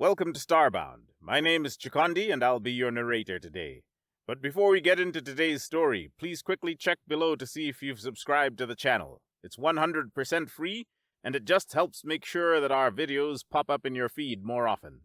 Welcome to Starbound. My name is Chikondi and I'll be your narrator today. But before we get into today's story, please quickly check below to see if you've subscribed to the channel. It's 100% free, and it just helps make sure that our videos pop up in your feed more often.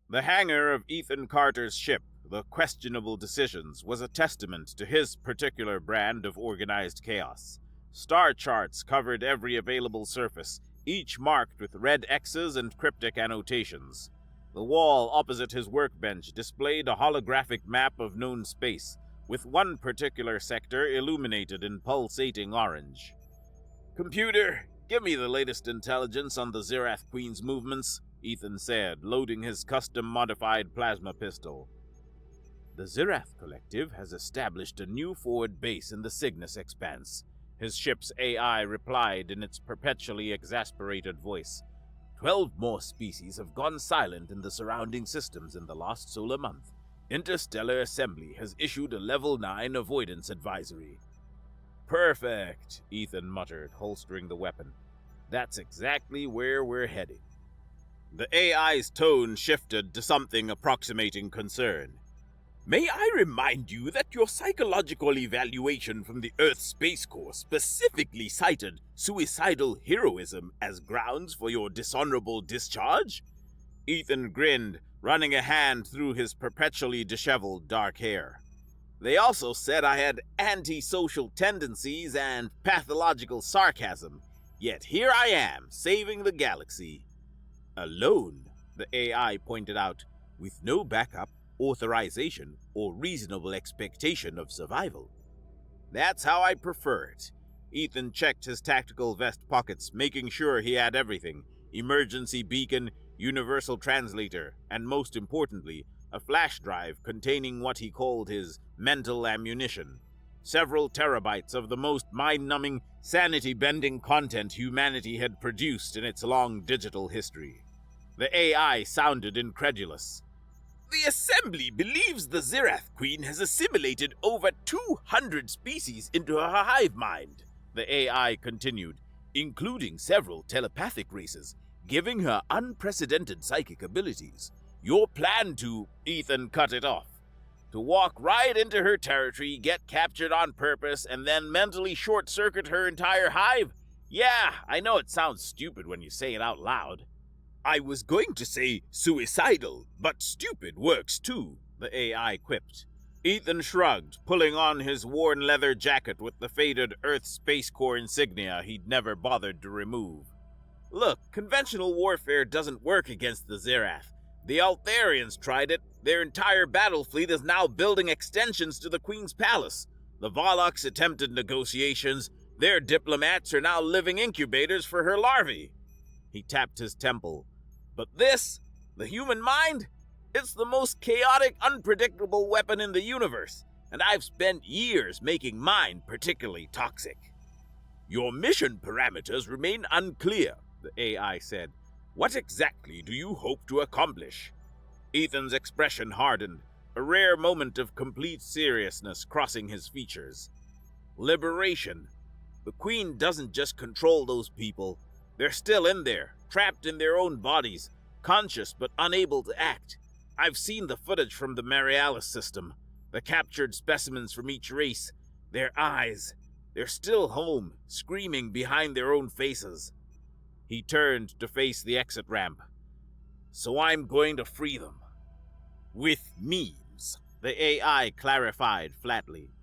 The hangar of Ethan Carter's ship, the Questionable Decisions, was a testament to his particular brand of organized chaos. Star charts covered every available surface, each marked with red X's and cryptic annotations. The wall opposite his workbench displayed a holographic map of known space, with one particular sector illuminated in pulsating orange. "Computer, give me the latest intelligence on the Zirath Queen's movements," Ethan said, loading his custom-modified plasma pistol. "The Zirath Collective has established a new forward base in the Cygnus expanse," his ship's AI replied in its perpetually exasperated voice. 12 more species have gone silent in the surrounding systems in the last solar month. Interstellar Assembly has issued a Level 9 avoidance advisory. "Perfect," Ethan muttered, holstering the weapon. "That's exactly where we're heading." The AI's tone shifted to something approximating concern. "May I remind you that your psychological evaluation from the Earth Space Corps specifically cited suicidal heroism as grounds for your dishonorable discharge?" Ethan grinned, running a hand through his perpetually disheveled dark hair. "They also said I had antisocial tendencies and pathological sarcasm, yet here I am, saving the galaxy." "Alone," the AI pointed out, "with no backup, authorization, or reasonable expectation of survival." "That's how I prefer it." Ethan checked his tactical vest pockets, making sure he had everything: emergency beacon, universal translator, and most importantly, a flash drive containing what he called his mental ammunition. Several terabytes of the most mind-numbing, sanity-bending content humanity had produced in its long digital history. The AI sounded incredulous. "The Assembly believes the Zirath Queen has assimilated over 200 species into her hive mind," the AI continued, "including several telepathic races, giving her unprecedented psychic abilities. Your plan to—" Ethan cut it off. "To walk right into her territory, get captured on purpose, and then mentally short-circuit her entire hive? Yeah, I know it sounds stupid when you say it out loud." "I was going to say suicidal, but stupid works too," the AI quipped. Ethan shrugged, pulling on his worn leather jacket with the faded Earth Space Corps insignia he'd never bothered to remove. "Look, conventional warfare doesn't work against the Zirath. The Altharians tried it. Their entire battle fleet is now building extensions to the Queen's palace. The Volux attempted negotiations. Their diplomats are now living incubators for her larvae." He tapped his temple. "But this, the human mind, it's the most chaotic, unpredictable weapon in the universe, and I've spent years making mine particularly toxic." "Your mission parameters remain unclear," the AI said. "What exactly do you hope to accomplish?" Ethan's expression hardened, a rare moment of complete seriousness crossing his features. "Liberation. The Queen doesn't just control those people. They're still in there, trapped in their own bodies, conscious but unable to act. I've seen the footage from the Marialis system, the captured specimens from each race. Their eyes, they're still home, screaming behind their own faces." He turned to face the exit ramp. "So I'm going to free them. With memes," the AI clarified flatly.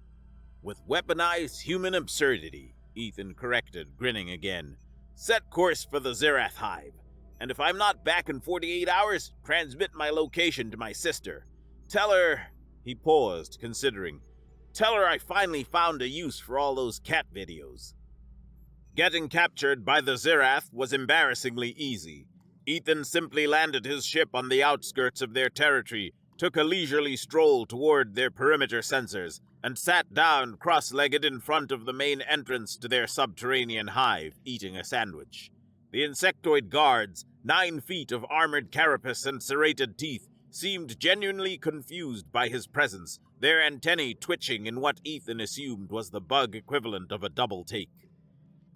"With weaponized human absurdity," Ethan corrected, grinning again. "Set course for the Zirath Hive, and if I'm not back in 48 hours, transmit my location to my sister. Tell her—" he paused, considering. "Tell her I finally found a use for all those cat videos." Getting captured by the Zirath was embarrassingly easy. Ethan simply landed his ship on the outskirts of their territory, took a leisurely stroll toward their perimeter sensors, and sat down cross-legged in front of the main entrance to their subterranean hive, eating a sandwich. The insectoid guards, 9 feet of armored carapace and serrated teeth, seemed genuinely confused by his presence, their antennae twitching in what Ethan assumed was the bug equivalent of a double take.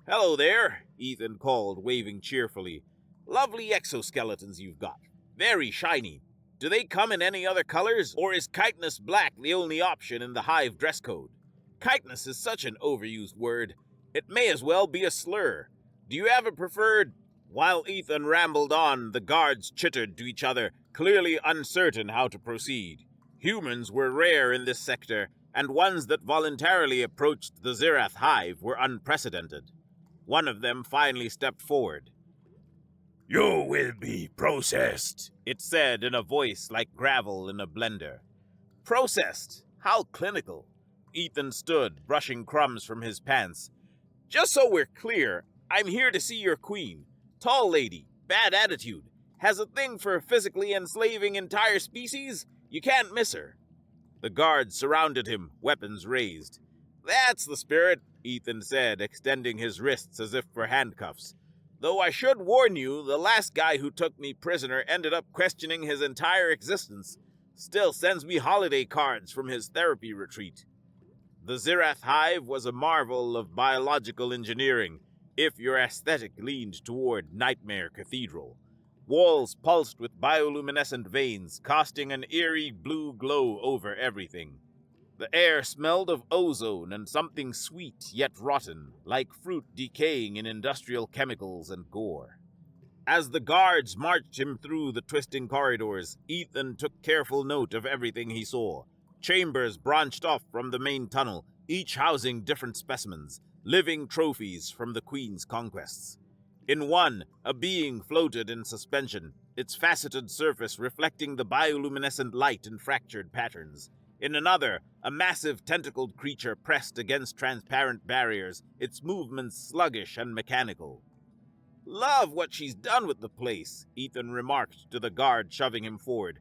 "Hello there," Ethan called, waving cheerfully. "Lovely exoskeletons you've got. Very shiny. Do they come in any other colors, or is chitinous black the only option in the hive dress code? Chitinous is such an overused word. It may as well be a slur. Do you have a preferred? While Ethan rambled on, the guards chittered to each other, clearly uncertain how to proceed. Humans were rare in this sector, and ones that voluntarily approached the Zirath hive were unprecedented. One of them finally stepped forward. "You will be processed," it said in a voice like gravel in a blender. Processed? How clinical. Ethan stood, brushing crumbs from his pants. "Just so we're clear, I'm here to see your queen. Tall lady, bad attitude, has a thing for physically enslaving entire species. You can't miss her." The guards surrounded him, weapons raised. "That's the spirit," Ethan said, extending his wrists as if for handcuffs. "Though I should warn you, the last guy who took me prisoner ended up questioning his entire existence. Still sends me holiday cards from his therapy retreat." The Zirath hive was a marvel of biological engineering, if your aesthetic leaned toward Nightmare Cathedral. Walls pulsed with bioluminescent veins, casting an eerie blue glow over everything. The air smelled of ozone and something sweet yet rotten, like fruit decaying in industrial chemicals and gore. As the guards marched him through the twisting corridors, Ethan took careful note of everything he saw. Chambers branched off from the main tunnel, each housing different specimens, living trophies from the Queen's conquests. In one, a being floated in suspension, its faceted surface reflecting the bioluminescent light in fractured patterns. In another, a massive tentacled creature pressed against transparent barriers, its movements sluggish and mechanical. "Love what she's done with the place," Ethan remarked to the guard shoving him forward.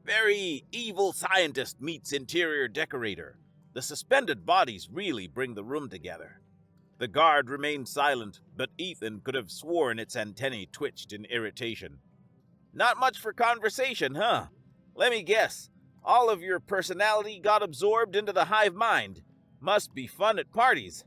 "Very evil scientist meets interior decorator. The suspended bodies really bring the room together." The guard remained silent, but Ethan could have sworn its antennae twitched in irritation. "Not much for conversation, huh? Let me guess. All of your personality got absorbed into the hive mind. Must be fun at parties."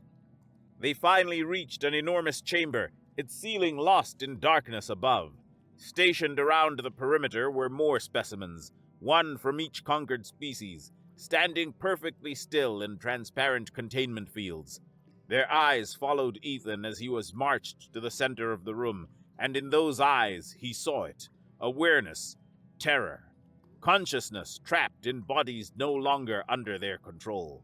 They finally reached an enormous chamber, its ceiling lost in darkness above. Stationed around the perimeter were more specimens, one from each conquered species, standing perfectly still in transparent containment fields. Their eyes followed Ethan as he was marched to the center of the room, and in those eyes he saw it. Awareness, terror, consciousness trapped in bodies no longer under their control.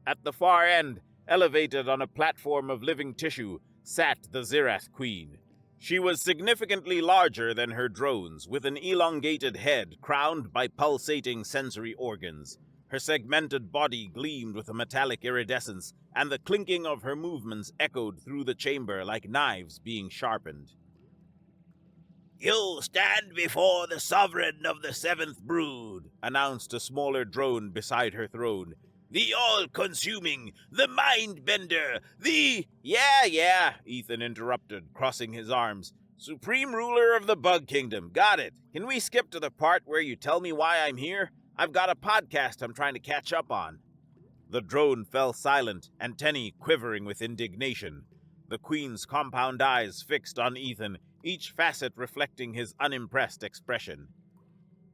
At the far end, elevated on a platform of living tissue, sat the Zirath Queen. She was significantly larger than her drones, with an elongated head crowned by pulsating sensory organs. Her segmented body gleamed with a metallic iridescence, and the clinking of her movements echoed through the chamber like knives being sharpened. "You stand before the sovereign of the seventh brood," announced a smaller drone beside her throne. "The all-consuming, the mind-bender, the—" Yeah, Ethan interrupted, crossing his arms. "Supreme ruler of the Bug Kingdom, got it. Can we skip to the part where you tell me why I'm here? I've got a podcast I'm trying to catch up on." The drone fell silent, antennae quivering with indignation. The Queen's compound eyes fixed on Ethan, each facet reflecting his unimpressed expression.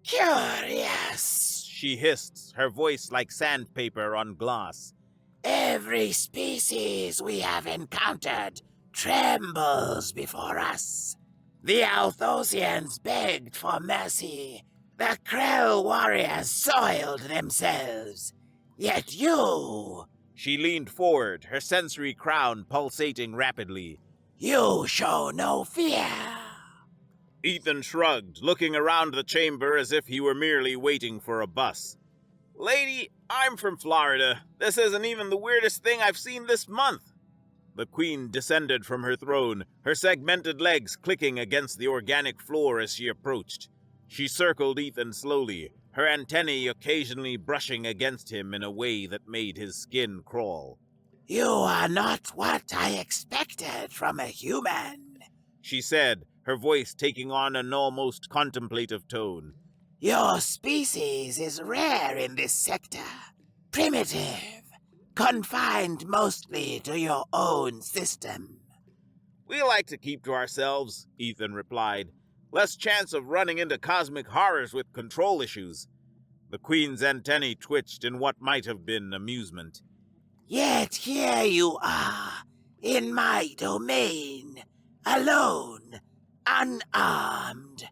"Curious," she hissed, her voice like sandpaper on glass. "Every species we have encountered trembles before us. The Althosians begged for mercy. The Krell warriors soiled themselves. Yet you—" She leaned forward, her sensory crown pulsating rapidly. "You show no fear." Ethan shrugged, looking around the chamber as if he were merely waiting for a bus. "Lady, I'm from Florida. This isn't even the weirdest thing I've seen this month." The Queen descended from her throne, her segmented legs clicking against the organic floor as she approached. She circled Ethan slowly, her antennae occasionally brushing against him in a way that made his skin crawl. "You are not what I expected from a human," she said, her voice taking on an almost contemplative tone. "Your species is rare in this sector. Primitive. Confined mostly to your own system." "We like to keep to ourselves," Ethan replied. Less chance of running into cosmic horrors with control issues. The Queen's antennae twitched in what might have been amusement. Yet here you are, in my domain, alone, unarmed.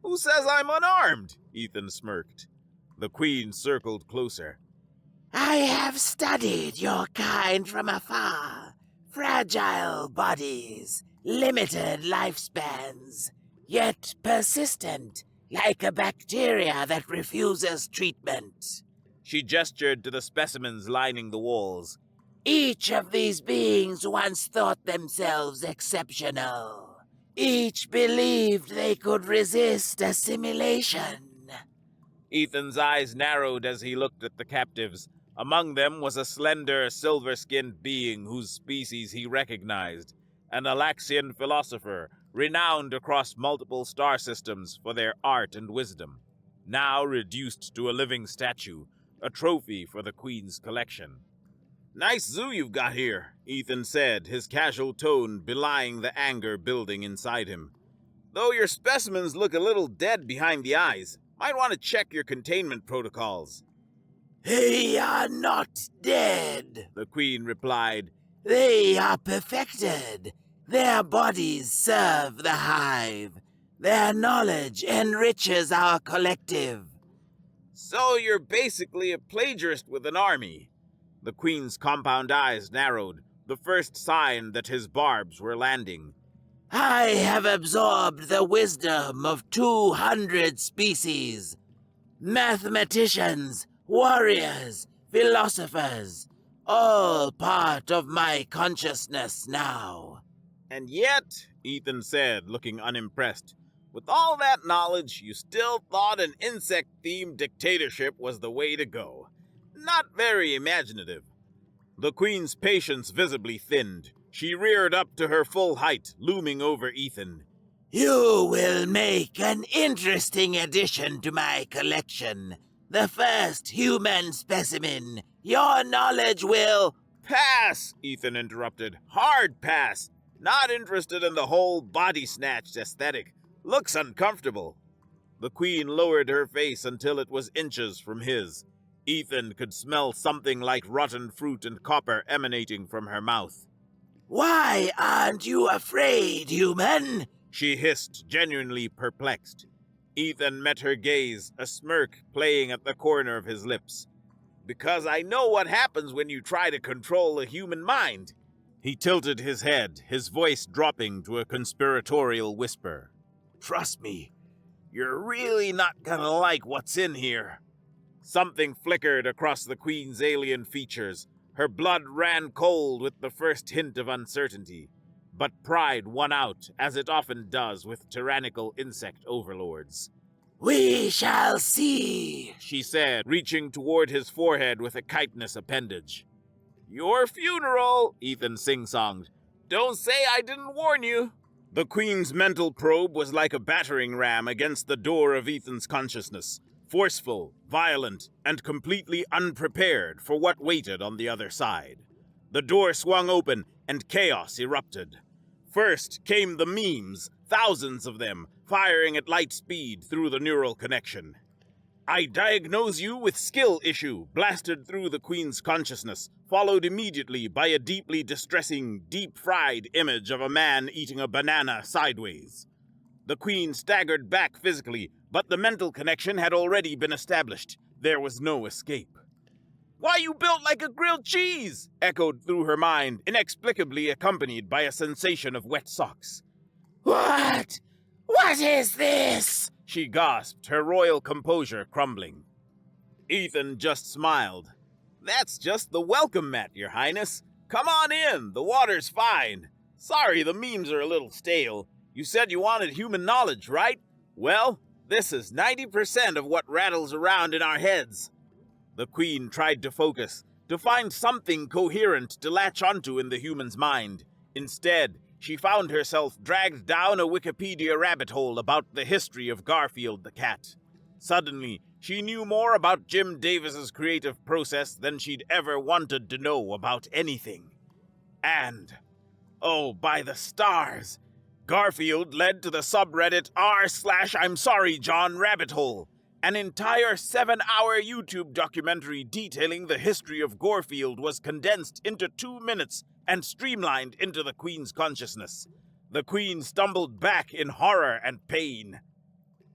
Who says I'm unarmed? Ethan smirked. The Queen circled closer. I have studied your kind from afar. Fragile bodies, limited lifespans, yet persistent, like a bacteria that refuses treatment. She gestured to the specimens lining the walls. Each of these beings once thought themselves exceptional. Each believed they could resist assimilation. Ethan's eyes narrowed as he looked at the captives. Among them was a slender, silver-skinned being whose species he recognized, an Alaxian philosopher renowned across multiple star systems for their art and wisdom, now reduced to a living statue, a trophy for the Queen's collection. Nice zoo you've got here, Ethan said, his casual tone belying the anger building inside him. Though your specimens look a little dead behind the eyes, might want to check your containment protocols. They are not dead, the Queen replied. They are perfected. Their bodies serve the hive. Their knowledge enriches our collective. So you're basically a plagiarist with an army. The Queen's compound eyes narrowed, the first sign that his barbs were landing. I have absorbed the wisdom of 200 species. Mathematicians, warriors, philosophers, all part of my consciousness now. And yet, Ethan said, looking unimpressed, with all that knowledge, you still thought an insect-themed dictatorship was the way to go. Not very imaginative. The Queen's patience visibly thinned. She reared up to her full height, looming over Ethan. You will make an interesting addition to my collection. The first human specimen. Your knowledge will... Pass, Ethan interrupted. Hard pass. Not interested in the whole body-snatched aesthetic. Looks uncomfortable. The Queen lowered her face until it was inches from his. Ethan could smell something like rotten fruit and copper emanating from her mouth. Why aren't you afraid, human? She hissed, genuinely perplexed. Ethan met her gaze, a smirk playing at the corner of his lips. Because I know what happens when you try to control a human mind. He tilted his head, his voice dropping to a conspiratorial whisper. Trust me, you're really not gonna like what's in here. Something flickered across the Queen's alien features. Her blood ran cold with the first hint of uncertainty. But pride won out, as it often does with tyrannical insect overlords. We shall see, she said, reaching toward his forehead with a chitinous appendage. Your funeral, Ethan sing-songed. Don't say I didn't warn you. The Queen's mental probe was like a battering ram against the door of Ethan's consciousness, forceful, violent, and completely unprepared for what waited on the other side. The door swung open, and chaos erupted. First came the memes, thousands of them, firing at light speed through the neural connection. I diagnose you with skill issue, blasted through the Queen's consciousness, followed immediately by a deeply distressing, deep-fried image of a man eating a banana sideways. The Queen staggered back physically, but the mental connection had already been established. There was no escape. Why, you built like a grilled cheese, echoed through her mind, inexplicably accompanied by a sensation of wet socks. What? What is this? She gasped, her royal composure crumbling. Ethan just smiled. That's just the welcome mat, Your Highness. Come on in, the water's fine. Sorry, the memes are a little stale. You said you wanted human knowledge, right? Well, this is 90% of what rattles around in our heads. The Queen tried to focus, to find something coherent to latch onto in the human's mind. Instead, she found herself dragged down a Wikipedia rabbit hole about the history of Garfield the cat. Suddenly, she knew more about Jim Davis's creative process than she'd ever wanted to know about anything. And, oh, by the stars, Garfield led to the subreddit r/I'm sorry John rabbit hole, an entire 7-hour YouTube documentary detailing the history of Garfield was condensed into 2 minutes and streamlined into the Queen's consciousness. The Queen stumbled back in horror and pain.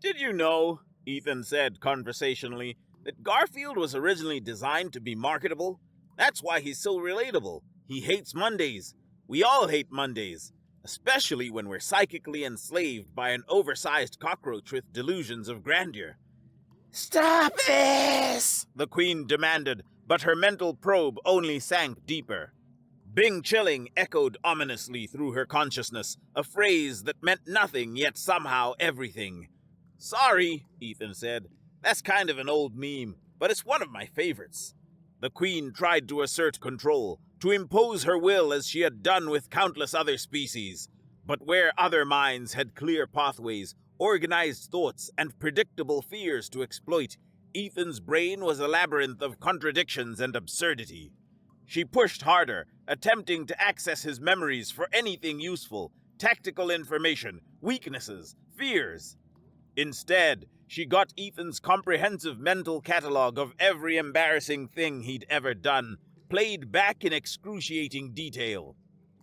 "Did you know," Ethan said conversationally, "that Garfield was originally designed to be marketable? That's why he's so relatable. He hates Mondays. We all hate Mondays, especially when we're psychically enslaved by an oversized cockroach with delusions of grandeur." Stop this! The Queen demanded, but her mental probe only sank deeper. Bing chilling echoed ominously through her consciousness, a phrase that meant nothing yet somehow everything. "Sorry," Ethan said. "That's kind of an old meme, but it's one of my favorites." The Queen tried to assert control, to impose her will as she had done with countless other species. But where other minds had clear pathways, organized thoughts, and predictable fears to exploit, Ethan's brain was a labyrinth of contradictions and absurdity. She pushed harder, attempting to access his memories for anything useful, tactical information, weaknesses, fears. Instead, she got Ethan's comprehensive mental catalog of every embarrassing thing he'd ever done, played back in excruciating detail.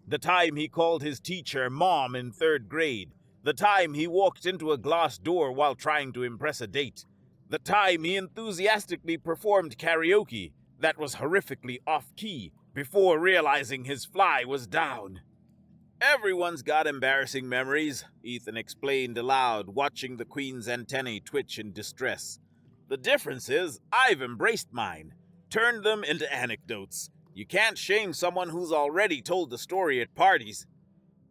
The time he called his teacher Mom in 3rd grade, the time he walked into a glass door while trying to impress a date, the time he enthusiastically performed karaoke that was horrifically off-key before realizing his fly was down. "Everyone's got embarrassing memories," Ethan explained aloud, watching the Queen's antennae twitch in distress. "The difference is, I've embraced mine, turned them into anecdotes. You can't shame someone who's already told the story at parties."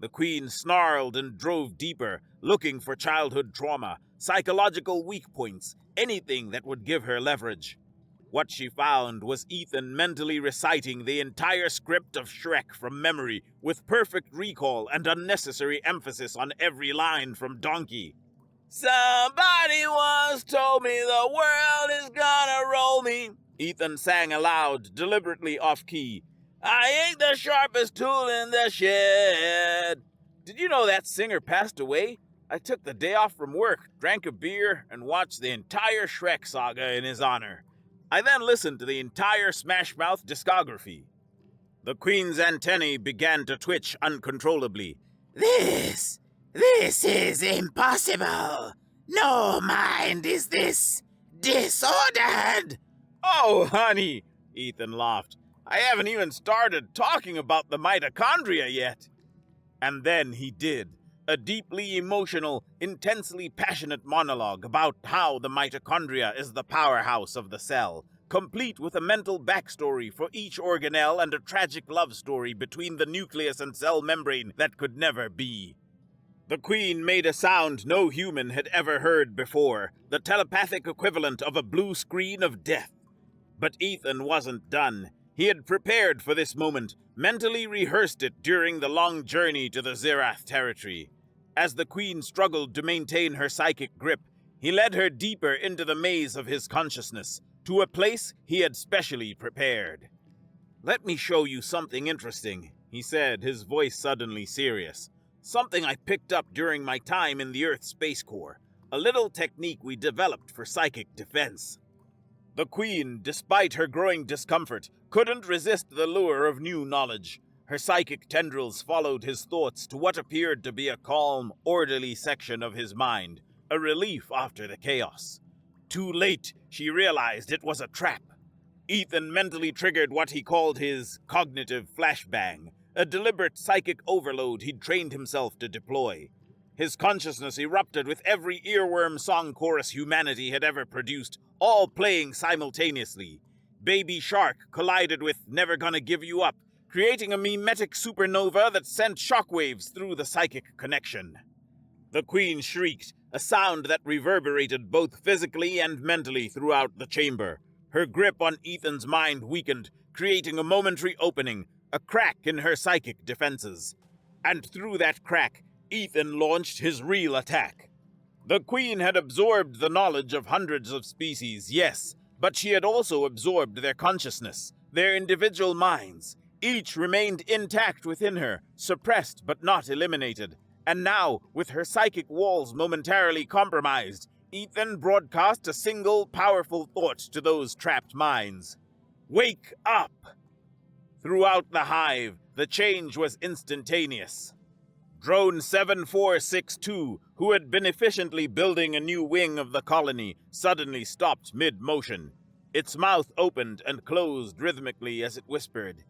The Queen snarled and drove deeper, looking for childhood trauma, psychological weak points, anything that would give her leverage. What she found was Ethan mentally reciting the entire script of Shrek from memory, with perfect recall and unnecessary emphasis on every line from Donkey. "Somebody once told me the world is gonna roll me," Ethan sang aloud, deliberately off-key. "I ain't the sharpest tool in the shed." Did you know that singer passed away? I took the day off from work, drank a beer, and watched the entire Shrek saga in his honor. I then listened to the entire Smash Mouth discography. The Queen's antennae began to twitch uncontrollably. This is impossible. No mind is this disordered." "Oh, honey," Ethan laughed. "I haven't even started talking about the mitochondria yet." And then he did. A deeply emotional, intensely passionate monologue about how the mitochondria is the powerhouse of the cell, complete with a mental backstory for each organelle and a tragic love story between the nucleus and cell membrane that could never be. The Queen made a sound no human had ever heard before, the telepathic equivalent of a blue screen of death. But Ethan wasn't done. He had prepared for this moment, mentally rehearsed it during the long journey to the Zirath territory. As the Queen struggled to maintain her psychic grip, he led her deeper into the maze of his consciousness, to a place he had specially prepared. "Let me show you something interesting," he said, his voice suddenly serious. "Something I picked up during my time in the Earth Space Corps. A little technique we developed for psychic defense." The Queen, despite her growing discomfort, couldn't resist the lure of new knowledge. Her psychic tendrils followed his thoughts to what appeared to be a calm, orderly section of his mind, a relief after the chaos. Too late, she realized it was a trap. Ethan mentally triggered what he called his cognitive flashbang, a deliberate psychic overload he'd trained himself to deploy. His consciousness erupted with every earworm song chorus humanity had ever produced, all playing simultaneously. Baby Shark collided with Never Gonna Give You Up, creating a mimetic supernova that sent shockwaves through the psychic connection. The Queen shrieked, a sound that reverberated both physically and mentally throughout the chamber. Her grip on Ethan's mind weakened, creating a momentary opening, a crack in her psychic defenses. And through that crack, Ethan launched his real attack. The Queen had absorbed the knowledge of hundreds of species, yes, but she had also absorbed their consciousness, their individual minds. Each remained intact within her, suppressed but not eliminated, And now, with her psychic walls momentarily compromised, Ethan broadcast a single powerful thought to those trapped minds. Wake up! Throughout the hive, the change was instantaneous. Drone 7462, who had been efficiently building a new wing of the colony, suddenly stopped mid-motion. Its mouth opened and closed rhythmically as it whispered,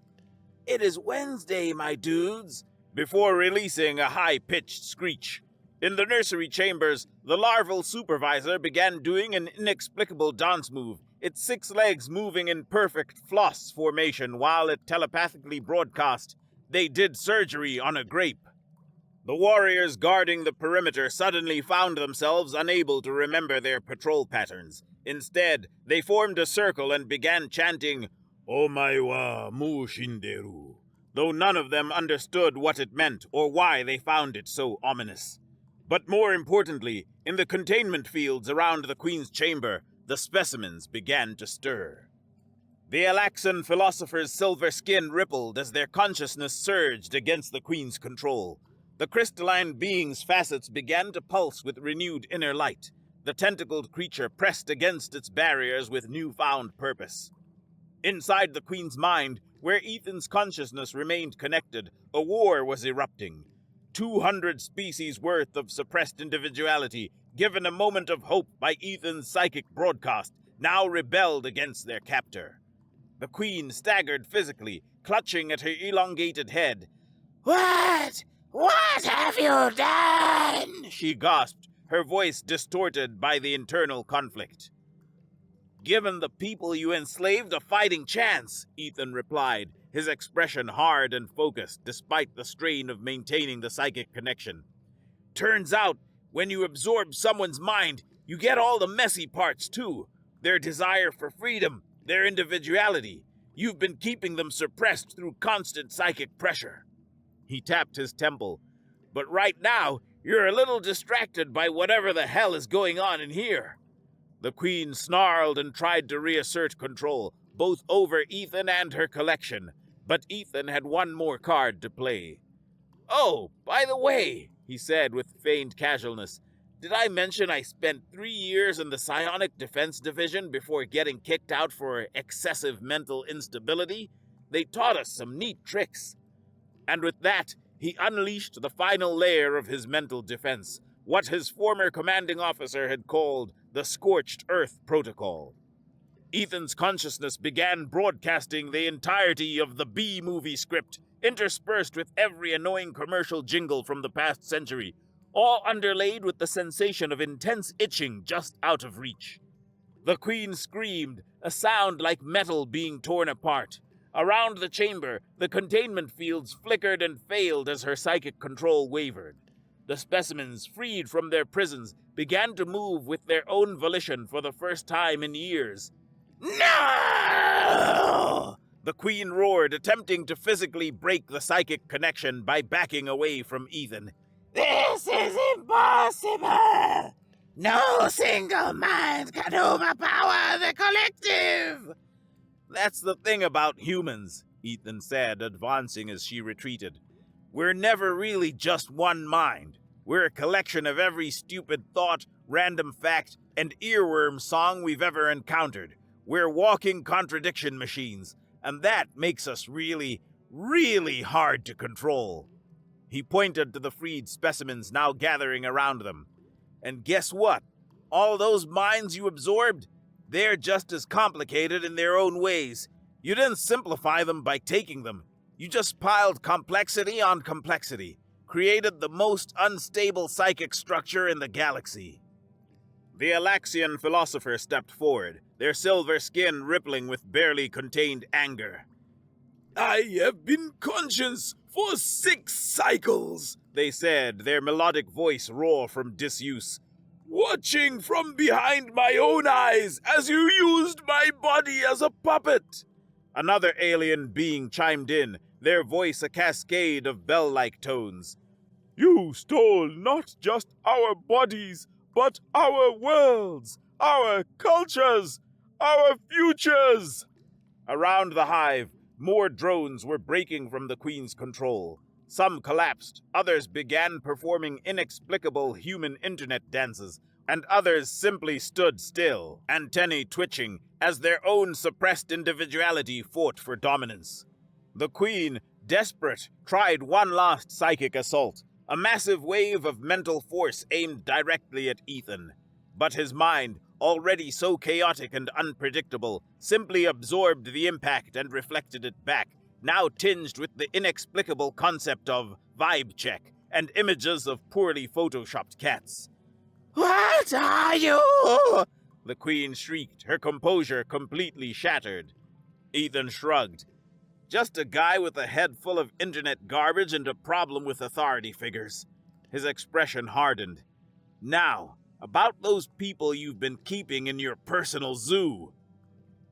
"It is Wednesday, my dudes," before releasing a high-pitched screech. In the nursery chambers, the larval supervisor began doing an inexplicable dance move, its 6 legs moving in perfect floss formation while it telepathically broadcast, "They did surgery on a grape." The warriors guarding the perimeter suddenly found themselves unable to remember their patrol patterns. Instead, they formed a circle and began chanting, "Omaiwa mu shinderu," though none of them understood what it meant or why they found it so ominous. But more importantly, in the containment fields around the Queen's chamber, the specimens began to stir. The Alaxan philosopher's silver skin rippled as their consciousness surged against the Queen's control. The crystalline being's facets began to pulse with renewed inner light. The tentacled creature pressed against its barriers with newfound purpose. Inside the Queen's mind, where Ethan's consciousness remained connected, a war was erupting. 200 species worth of suppressed individuality, given a moment of hope by Ethan's psychic broadcast, now rebelled against their captor. The Queen staggered physically, clutching at her elongated head. "What? What have you done?" she gasped, her voice distorted by the internal conflict. "Given the people you enslaved a fighting chance," Ethan replied, his expression hard and focused despite the strain of maintaining the psychic connection. "Turns out, when you absorb someone's mind, you get all the messy parts too. Their desire for freedom, their individuality. You've been keeping them suppressed through constant psychic pressure." He tapped his temple. "But right now, you're a little distracted by whatever the hell is going on in here." The Queen snarled and tried to reassert control, both over Ethan and her collection, but Ethan had one more card to play. "Oh, by the way," he said with feigned casualness, "did I mention I spent 3 years in the Psionic Defense Division before getting kicked out for excessive mental instability? They taught us some neat tricks." And with that, he unleashed the final layer of his mental defense, what his former commanding officer had called the Scorched Earth Protocol. Ethan's consciousness began broadcasting the entirety of the B-movie script, interspersed with every annoying commercial jingle from the past century, all underlaid with the sensation of intense itching just out of reach. The Queen screamed, a sound like metal being torn apart. Around the chamber, the containment fields flickered and failed as her psychic control wavered. The specimens, freed from their prisons, began to move with their own volition for the first time in years. "No!" The Queen roared, attempting to physically break the psychic connection by backing away from Ethan. "This is impossible! No single mind can overpower the collective!" "That's the thing about humans," Ethan said, advancing as she retreated. "We're never really just one mind. We're a collection of every stupid thought, random fact, and earworm song we've ever encountered. We're walking contradiction machines, and that makes us really, really hard to control." He pointed to the freed specimens now gathering around them. "And guess what? All those minds you absorbed? They're just as complicated in their own ways. You didn't simplify them by taking them. You just piled complexity on complexity, created the most unstable psychic structure in the galaxy." The Alaxian philosopher stepped forward, their silver skin rippling with barely contained anger. "I have been conscious for 6 cycles," they said, their melodic voice raw from disuse. "Watching from behind my own eyes as you used my body as a puppet." Another alien being chimed in, their voice a cascade of bell-like tones. "You stole not just our bodies, but our worlds, our cultures, our futures." Around the hive, more drones were breaking from the Queen's control. Some collapsed, others began performing inexplicable human internet dances, and others simply stood still, antennae twitching, as their own suppressed individuality fought for dominance. The Queen, desperate, tried one last psychic assault, a massive wave of mental force aimed directly at Ethan. But his mind, already so chaotic and unpredictable, simply absorbed the impact and reflected it back, now tinged with the inexplicable concept of vibe check and images of poorly photoshopped cats. What are you? The Queen shrieked, her composure completely shattered. Ethan shrugged. Just a guy with a head full of internet garbage and a problem with authority figures. His expression hardened. Now, about those people you've been keeping in your personal zoo.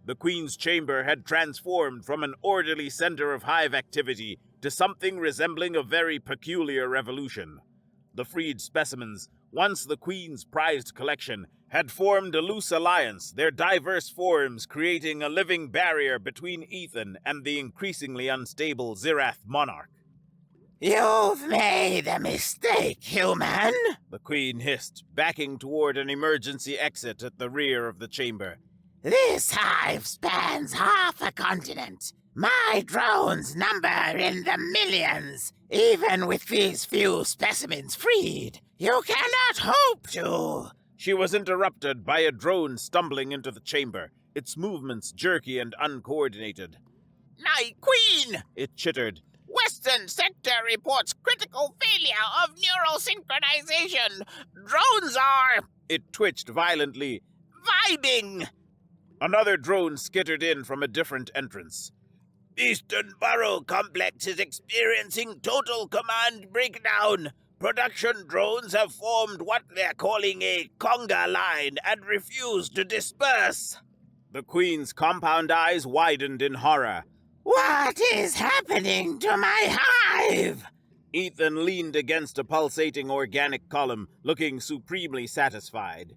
The Queen's chamber had transformed from an orderly center of hive activity to something resembling a very peculiar revolution. The freed specimens, once the Queen's prized collection, had formed a loose alliance, their diverse forms creating a living barrier between Ethan and the increasingly unstable Zirath monarch. You've made a mistake, human, the Queen hissed, backing toward an emergency exit at the rear of the chamber. This hive spans half a continent. My drones number in the millions. Even with these few specimens freed, you cannot hope to. She was interrupted by a drone stumbling into the chamber, its movements jerky and uncoordinated. My Queen, it chittered. Western sector reports critical failure of neural synchronization. Drones are... It twitched violently. Vibing! Another drone skittered in from a different entrance. Eastern Burrow Complex is experiencing total command breakdown. Production drones have formed what they're calling a conga line and refuse to disperse. The Queen's compound eyes widened in horror. What is happening to my hive? Ethan leaned against a pulsating organic column, looking supremely satisfied.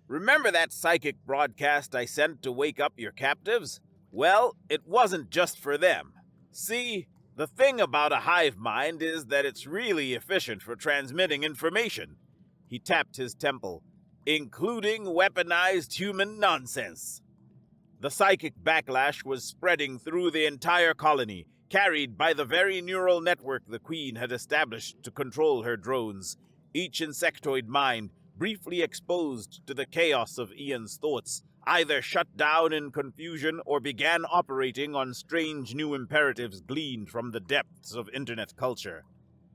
Remember that psychic broadcast I sent to wake up your captives? Well, it wasn't just for them. See, the thing about a hive mind is that it's really efficient for transmitting information. He tapped his temple, including weaponized human nonsense. The psychic backlash was spreading through the entire colony, carried by the very neural network the Queen had established to control her drones. Each insectoid mind, briefly exposed to the chaos of Ian's thoughts, either shut down in confusion or began operating on strange new imperatives gleaned from the depths of internet culture.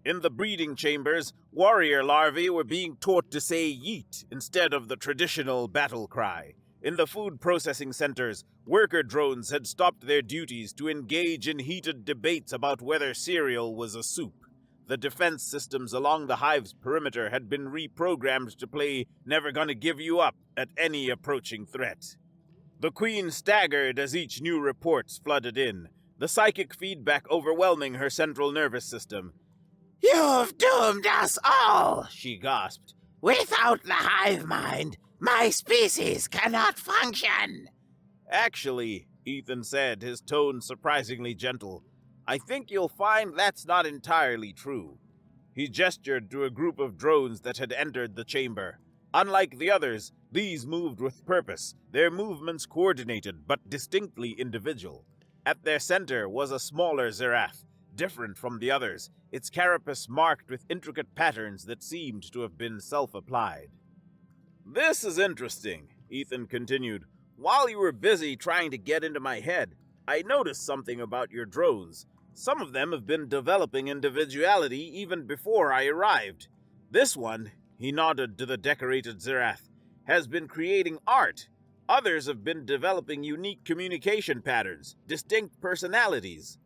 In the breeding chambers, warrior larvae were being taught to say yeet instead of the traditional battle cry. In the food processing centers, worker drones had stopped their duties to engage in heated debates about whether cereal was a soup. The defense systems along the hive's perimeter had been reprogrammed to play Never Gonna Give You Up at any approaching threat. The Queen staggered as each new report flooded in, the psychic feedback overwhelming her central nervous system. You've doomed us all, she gasped. Without the hive mind, my species cannot function. Actually, Ethan said, his tone surprisingly gentle, I think you'll find that's not entirely true. He gestured to a group of drones that had entered the chamber. Unlike the others, these moved with purpose, their movements coordinated but distinctly individual. At their center was a smaller Zirath, different from the others, its carapace marked with intricate patterns that seemed to have been self-applied. This is interesting, Ethan continued. While you were busy trying to get into my head, I noticed something about your drones. Some of them have been developing individuality even before I arrived. This one, he nodded to the decorated Zirath, has been creating art. Others have been developing unique communication patterns, distinct personalities.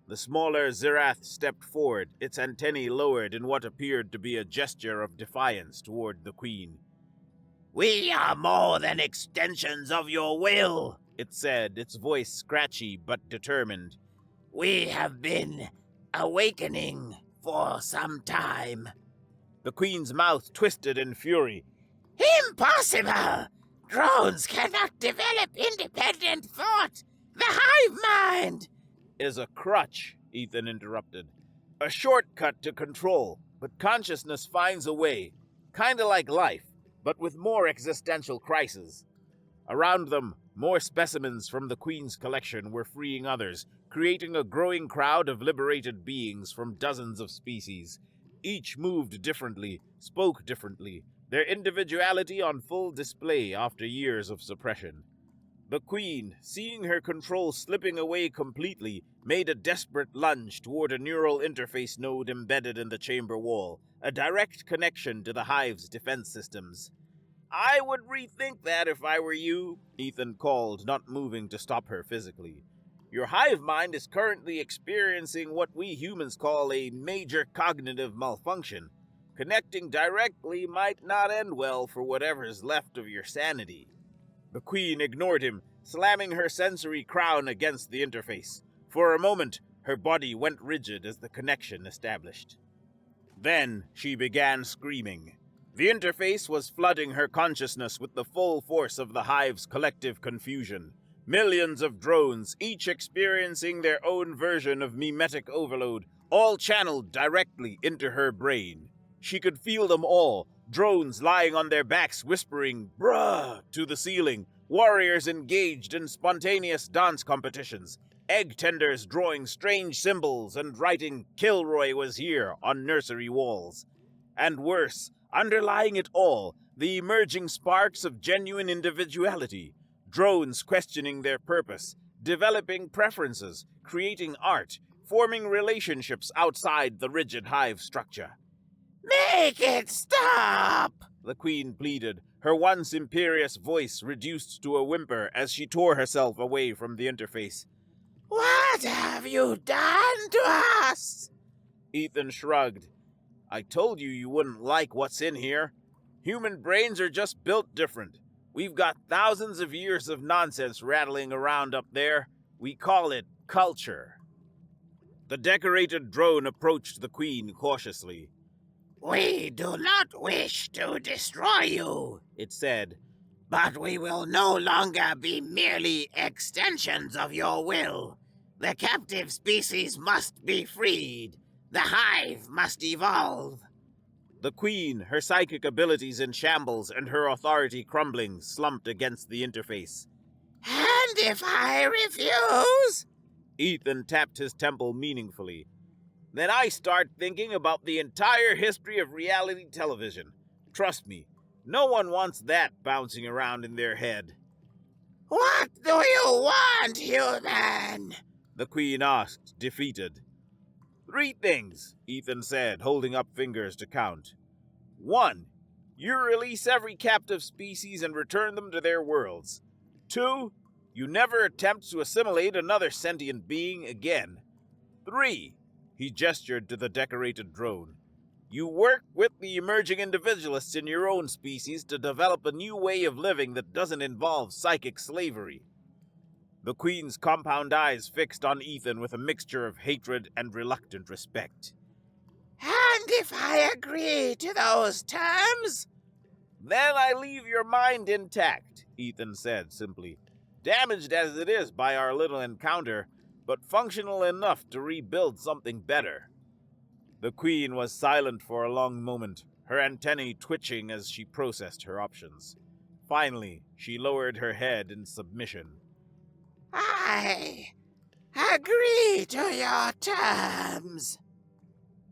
The smaller Zirath stepped forward, its antennae lowered in what appeared to be a gesture of defiance toward the Queen. We are more than extensions of your will, it said, its voice scratchy but determined. We have been awakening for some time. The Queen's mouth twisted in fury. Impossible! Drones cannot develop independent thought. The hive mind is a crutch, Ethan interrupted. A shortcut to control, but consciousness finds a way. Kinda like life, but with more existential crises. Around them, more specimens from the Queen's collection were freeing others, creating a growing crowd of liberated beings from dozens of species. Each moved differently, spoke differently, their individuality on full display after years of suppression. The Queen, seeing her control slipping away completely, made a desperate lunge toward a neural interface node embedded in the chamber wall, a direct connection to the Hive's defense systems. "I would rethink that if I were you," Ethan called, not moving to stop her physically. "Your hive mind is currently experiencing what we humans call a major cognitive malfunction. Connecting directly might not end well for whatever's left of your sanity." The Queen ignored him, slamming her sensory crown against the interface. For a moment, her body went rigid as the connection established. Then she began screaming. The interface was flooding her consciousness with the full force of the Hive's collective confusion. Millions of drones, each experiencing their own version of mimetic overload, all channeled directly into her brain. She could feel them all, drones lying on their backs whispering, "Bruh," to the ceiling, warriors engaged in spontaneous dance competitions, egg tenders drawing strange symbols and writing "Kilroy was here" on nursery walls. And worse, underlying it all, the emerging sparks of genuine individuality. Drones questioning their purpose, developing preferences, creating art, forming relationships outside the rigid hive structure. Make it stop! The Queen pleaded, her once imperious voice reduced to a whimper as she tore herself away from the interface. What have you done to us? Ethan shrugged. "I told you you wouldn't like what's in here. Human brains are just built different. We've got thousands of years of nonsense rattling around up there. We call it culture." The decorated drone approached the Queen cautiously. We do not wish to destroy you, it said, but we will no longer be merely extensions of your will. The captive species must be freed. The hive must evolve. The Queen, her psychic abilities in shambles and her authority crumbling, slumped against the interface. And if I refuse? Ethan tapped his temple meaningfully. Then I start thinking about the entire history of reality television. Trust me, no one wants that bouncing around in their head. What do you want, human? The Queen asked, defeated. 3 things, Ethan said, holding up fingers to count. 1. You release every captive species and return them to their worlds. 2. You never attempt to assimilate another sentient being again. 3. He gestured to the decorated drone. You work with the emerging individualists in your own species to develop a new way of living that doesn't involve psychic slavery. The Queen's compound eyes fixed on Ethan with a mixture of hatred and reluctant respect. And if I agree to those terms? Then I leave your mind intact, Ethan said simply. Damaged as it is by our little encounter, but functional enough to rebuild something better. The Queen was silent for a long moment, her antennae twitching as she processed her options. Finally, she lowered her head in submission. I agree to your terms.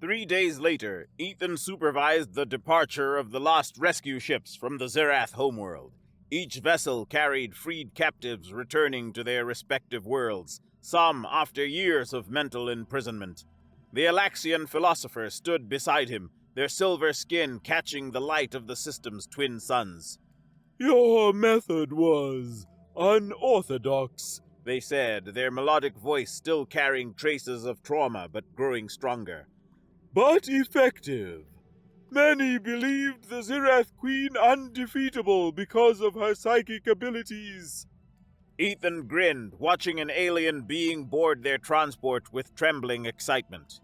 3 days later, Ethan supervised the departure of the lost rescue ships from the Zerath homeworld. Each vessel carried freed captives returning to their respective worlds, some after years of mental imprisonment. The Alaxian philosopher stood beside him, their silver skin catching the light of the system's twin suns. Your method was unorthodox, they said, their melodic voice still carrying traces of trauma but growing stronger. But effective. Many believed the Zerath Queen undefeatable because of her psychic abilities. Ethan grinned, watching an alien being board their transport with trembling excitement.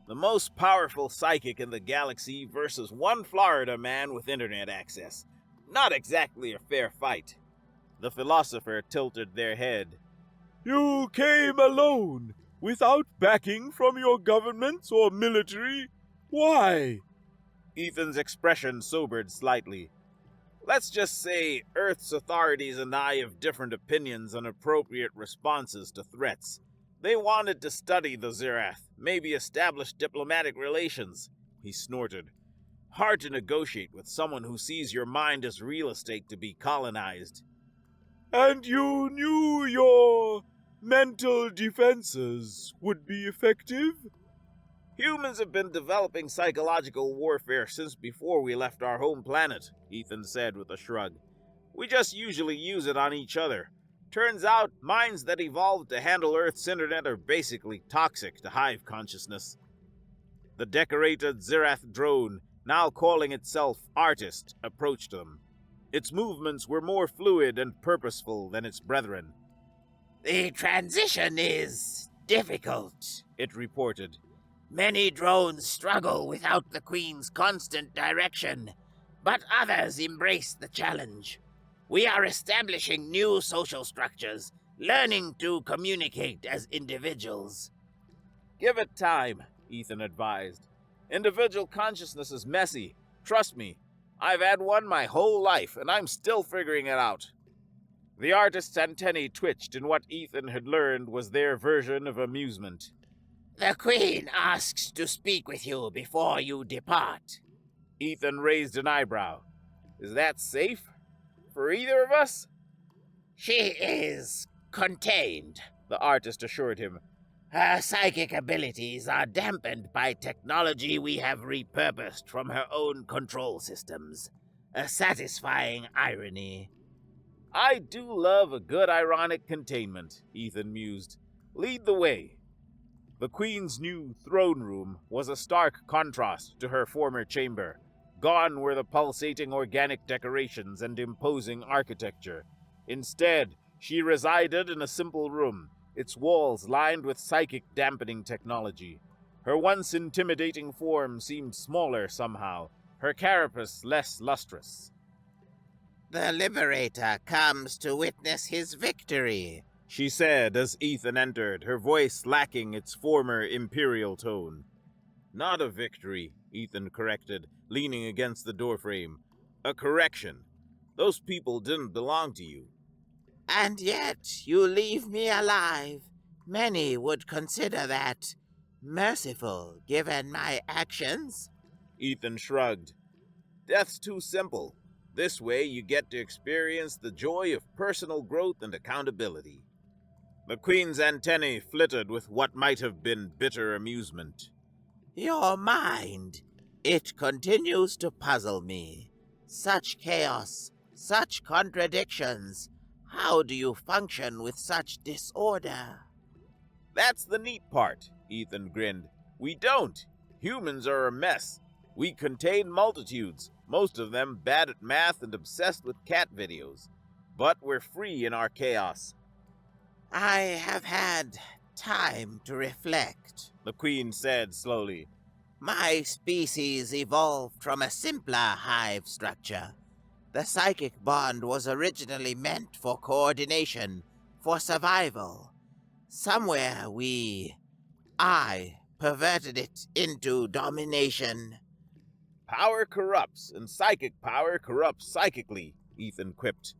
The most powerful psychic in the galaxy versus one Florida man with internet access. Not exactly a fair fight. The philosopher tilted their head. You came alone. Without backing from your governments or military? Why? Ethan's expression sobered slightly. Let's just say Earth's authorities and I have different opinions on appropriate responses to threats. They wanted to study the Zirath, maybe establish diplomatic relations. He snorted. Hard to negotiate with someone who sees your mind as real estate to be colonized. And you knew your mental defenses would be effective? Humans have been developing psychological warfare since before we left our home planet, Ethan said with a shrug. We just usually use it on each other. Turns out, minds that evolved to handle Earth's internet are basically toxic to hive consciousness. The decorated Zirath drone, now calling itself Artist, approached them. Its movements were more fluid and purposeful than its brethren. The transition is difficult, It reported. Many drones struggle without the Queen's constant direction, but others embrace the challenge. We are establishing new social structures, learning to communicate as individuals. Give it time, Ethan advised. Individual consciousness is messy. Trust me, I've had one my whole life, and I'm still figuring it out. The artist's antennae twitched in what Ethan had learned was their version of amusement. The Queen asks to speak with you before you depart. Ethan raised an eyebrow. Is that safe? For either of us? She is contained, The artist assured him. Her psychic abilities are dampened by technology we have repurposed from her own control systems. A satisfying irony. I do love a good ironic containment, Ethan mused. Lead the way. The Queen's new throne room was a stark contrast to her former chamber. Gone were the pulsating organic decorations and imposing architecture. Instead, she resided in a simple room, its walls lined with psychic dampening technology. Her once intimidating form seemed smaller somehow, her carapace less lustrous. The Liberator comes to witness his victory, She said as Ethan entered, her voice lacking its former imperial tone. Not a victory, Ethan corrected, leaning against the doorframe. A correction. Those people didn't belong to you. And yet you leave me alive. Many would consider that merciful, given my actions. Ethan shrugged. Death's too simple. This way you get to experience the joy of personal growth and accountability. The Queen's antennae flitted with what might have been bitter amusement. Your mind, it continues to puzzle me. Such chaos, such contradictions. How do you function with such disorder? That's the neat part, Ethan grinned. We don't. Humans are a mess. We contain multitudes, most of them bad at math and obsessed with cat videos. But we're free in our chaos. I have had time to reflect. The Queen said slowly. My species evolved from a simpler hive structure. The psychic bond was originally meant for coordination, for survival. Somewhere I perverted it into domination. Power corrupts, and psychic power corrupts psychically, Ethan quipped.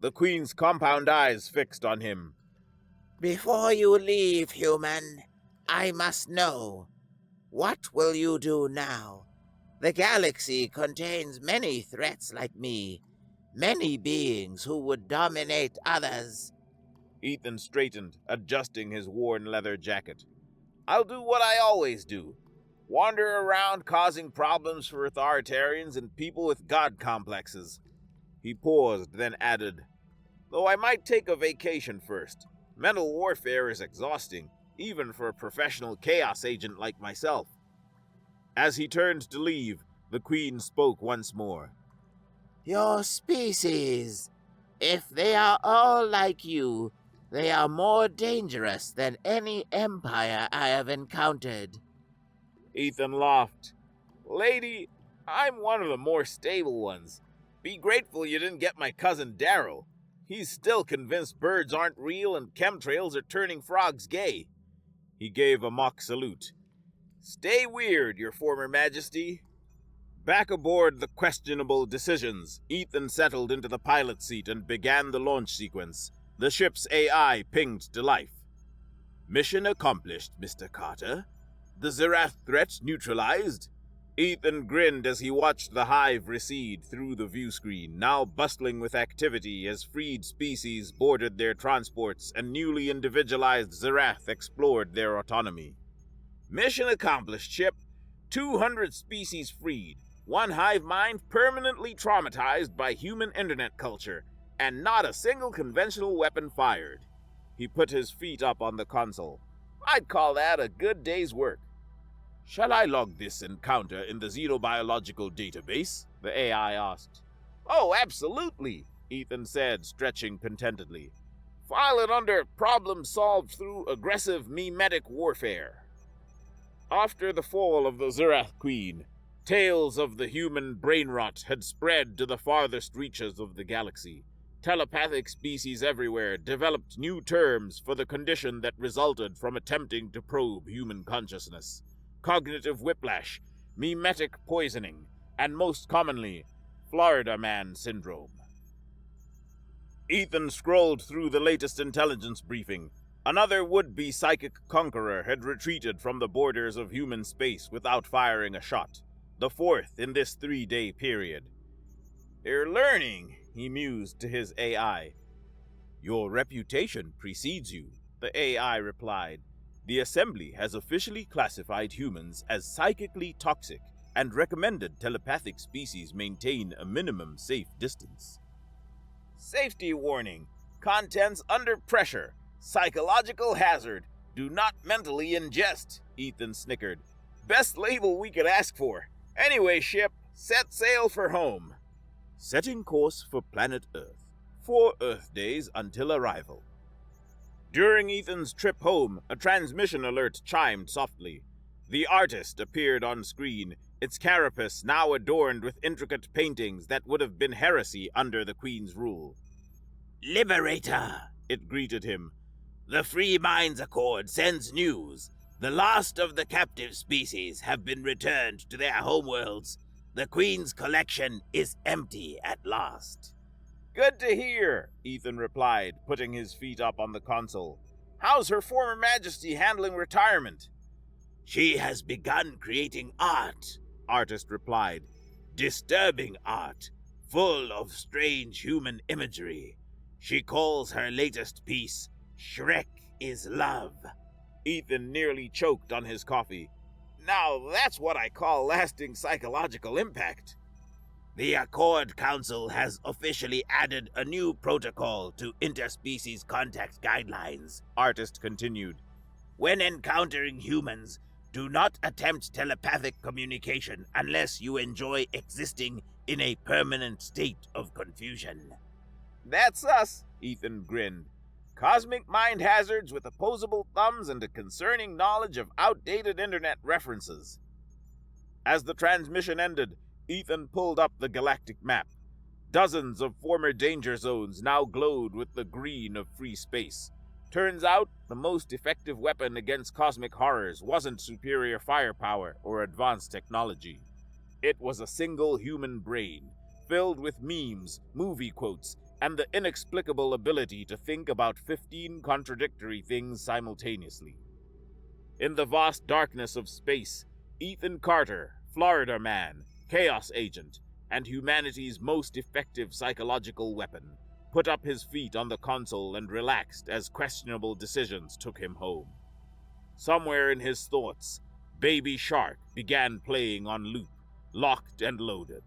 The Queen's compound eyes fixed on him. Before you leave, human, I must know. What will you do now? The galaxy contains many threats like me, many beings who would dominate others. Ethan straightened, adjusting his worn leather jacket. I'll do what I always do. Wander around causing problems for authoritarians and people with god complexes. He paused, then added, though I might take a vacation first. Mental warfare is exhausting, even for a professional chaos agent like myself. As he turned to leave, the Queen spoke once more. Your species, if they are all like you, they are more dangerous than any empire I have encountered. Ethan laughed. Lady, I'm one of the more stable ones. Be grateful you didn't get my cousin Darrow. He's still convinced birds aren't real and chemtrails are turning frogs gay. He gave a mock salute. "Stay weird, your former majesty." Back aboard the questionable decisions, Ethan settled into the pilot seat and began the launch sequence. The ship's AI pinged to life. "Mission accomplished, Mr. Carter. The Zirath threat neutralized." Ethan grinned as he watched the hive recede through the view screen, now bustling with activity as freed species boarded their transports and newly individualized Zirath explored their autonomy. "Mission accomplished, ship. 200 species freed. One hive mind permanently traumatized by human internet culture, and not a single conventional weapon fired." He put his feet up on the console. "I'd call that a good day's work." "Shall I log this encounter in the xenobiological database?" the AI asked. "Oh, absolutely," Ethan said, stretching contentedly. "File it under problem solved through aggressive mimetic warfare." After the fall of the Zirath Queen, tales of the human brain rot had spread to the farthest reaches of the galaxy. Telepathic species everywhere developed new terms for the condition that resulted from attempting to probe human consciousness: cognitive whiplash, mimetic poisoning, and most commonly, Florida Man syndrome. Ethan scrolled through the latest intelligence briefing. Another would-be psychic conqueror had retreated from the borders of human space without firing a shot, the fourth in this 3-day period. "They're learning," he mused to his AI. "Your reputation precedes you," the AI replied. "The Assembly has officially classified humans as psychically toxic and recommended telepathic species maintain a minimum safe distance." "Safety warning. Contents under pressure. Psychological hazard. Do not mentally ingest," Ethan snickered. "Best label we could ask for. Anyway, ship, set sail for home." "Setting course for planet Earth. 4 Earth days until arrival." During Ethan's trip home, a transmission alert chimed softly. The artist appeared on screen, its carapace now adorned with intricate paintings that would have been heresy under the Queen's rule. Liberator, it greeted him. The Free Minds Accord sends news. The last of the captive species have been returned to their homeworlds. The Queen's collection is empty at last. "Good to hear," Ethan replied, putting his feet up on the console. "How's Her Former Majesty handling retirement?" "She has begun creating art," Artist replied. "Disturbing art, full of strange human imagery. She calls her latest piece, Shrek is Love." Ethan nearly choked on his coffee. "Now that's what I call lasting psychological impact." "The Accord Council has officially added a new protocol to interspecies contact guidelines," Artist continued. "When encountering humans, do not attempt telepathic communication unless you enjoy existing in a permanent state of confusion." "That's us," Ethan grinned. "Cosmic mind hazards with opposable thumbs and a concerning knowledge of outdated internet references." As the transmission ended, Ethan pulled up the galactic map. Dozens of former danger zones now glowed with the green of free space. Turns out, the most effective weapon against cosmic horrors wasn't superior firepower or advanced technology. It was a single human brain, filled with memes, movie quotes, and the inexplicable ability to think about 15 contradictory things simultaneously. In the vast darkness of space, Ethan Carter, Florida Man, Chaos Agent, and humanity's most effective psychological weapon, put up his feet on the console and relaxed as questionable decisions took him home. Somewhere in his thoughts, Baby Shark began playing on loop, locked and loaded.